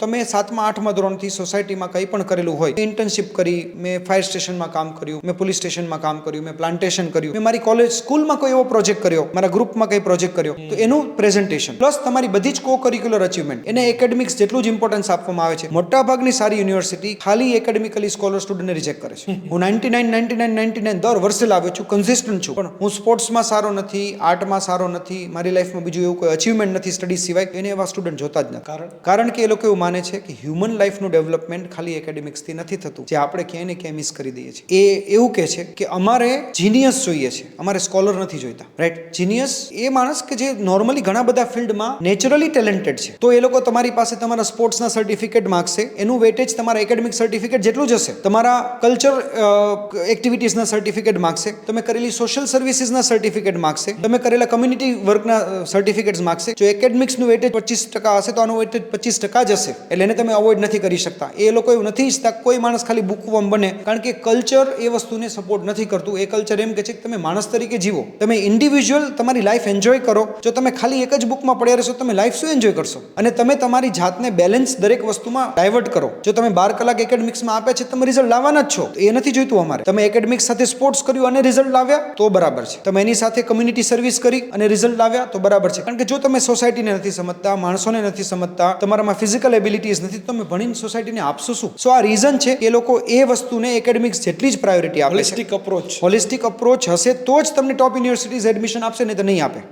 તમે 7મા 8મા ધોરણથી સોસાયટીમાં કંઈ પણ કરેલું હોય, ઇન્ટર્નશિપ કરી, મેં ફાયર સ્ટેશનમાં કામ કર્યું, મેં પોલીસ સ્ટેશનમાં કામ કર્યું, મેં પ્લાન્ટેશન કર્યું, મેં મારી કોલેજ સ્કૂલમાં કોઈ એવો પ્રોજેક્ટ કર્યો, મારા ગ્રુપમાં કંઈ પ્રોજેક્ટ કર્યો, તો એનું પ્રેઝન્ટેશન પ્લસ તમારી બધી જ કો કરિક્યુલર અચીવમેન્ટ એને એકેડેમિક્સ જેટલું જ ઇમ્પોર્ટન્સ આપવામાં આવે છે. મોટાભાગની સારી યુનિવર્સિટી ખાલી એકેડેમિકલી સ્કોલર સ્ટુડન્ટને રિજેક્ટ કરે છે. હું 99 દર વર્ષે લાવ્યો છું, કન્સિસ્ટન્ટ છું, પણ હું સ્પોર્ટ્સમાં સારો નથી, આર્ટમાં સારો નથી, મારી લાઈફમાં બીજું એવું કોઈ અચીવમેન્ટ નથી સ્ટડી સિવાય, એને એવા સ્ટુડન્ટ જોતા જ નથી. કારણ કે એ લોકો એવું માને છે કે હ્યુમન લાઈફનું ડેવલપમેન્ટ ખાલી એકેડેમિક્સથી નથી થતું, જે આપણે ક્યાંય ને ક્યાંય મિસ કરી દઈએ છીએ. એ એવું કહે છે કે અમારે જીનિયસ જોઈએ છે, અમારે સ્કોલર નથી જોઈતા. રાઈટ? જીનિયસ એ માણસ કે જે નોર્મલી ઘણા બધા ફિલ્ડમાં નેચરલી ટેલેન્ટેડ છે, તો એ લોકો તમારી પાસે તમારા સ્પોર્ટ્સના સર્ટિફિકેટ માગશે, એનું વેટેજ તમારા એકેડેમિક સર્ટિફિકેટ જેટલું જ હશે. તમારા કલ્ચર એક્ટિવિટીઝના સર્ટિફિકેટ માગશે, તમે કરેલી સોશિયલ સર્વિસીસના સર્ટિફિકેટ માગશે, તમે કરેલા કમ્યુનિટી વર્કના સર્ટિફિકેટ્સ માગશે. જો એકેડેમિક્સનું વેટેજ 25% હશે તો આનું વેટેજ 25% જ હશે. એટલે એને તમે અવોઇડ નથી કરી શકતા. એ લોકો એવું નથી ઈચ્છતા કોઈ માણસ ખાલી બુકવર્મ બને, કારણ કે કલ્ચર એ વસ્તુને સપોર્ટ નથી કરતું. એ કલ્ચર એમ કહે છે કે તમે માણસ તરીકે જીવો, તમે ઇન્ડિવિજ્યુઅલ તમારી લાઈફ એન્જોય કરો. જો તમે ખાલી એક જ બુકમાં પડ્યા રહેશો, તમે લાઈફ શું એન્જોય કરશો? અને તમે તમારી જાતને બેલેન્સ દરેક વસ્તુમાં ડાયવર્ટ કરો. જો તમે 12 કલાક એકેડેમિક્સમાં આપ્યા છે, તમે રિઝલ્ટ લાવવાના જ છો, એ નથી જોઈતું અમારે. તમે એકેડેમિક્સ સાથે સ્પોર્ટ્સ કર્યું અને રિઝલ્ટ લાવ્યા તો બરાબર છે. તમે એની સાથે કમ્યુનિટી સર્વિસ કરી અને રિઝલ્ટ લાવ્યા તો બરાબર છે. કારણ કે જો તમે સોસાયટીને નથી સમજતા, માણસોને નથી સમજતા, તમારામાં ફિઝિકલ એબિલિટીઝ નથી, તમે ભણીને સોસાયટીને આપશો શું? સો આ રીઝન છે કે એ લોકો એ વસ્તુને એકેડેમિક્સ જેટલી જ પ્રાયોરિટી આપે છે. હોલિસ્ટિક અપ્રોચ હશે તો જ તમને ટોપ યુનિવર્સિટીઝ એડમિશન આપશે, નહીં તો નહીં આપે.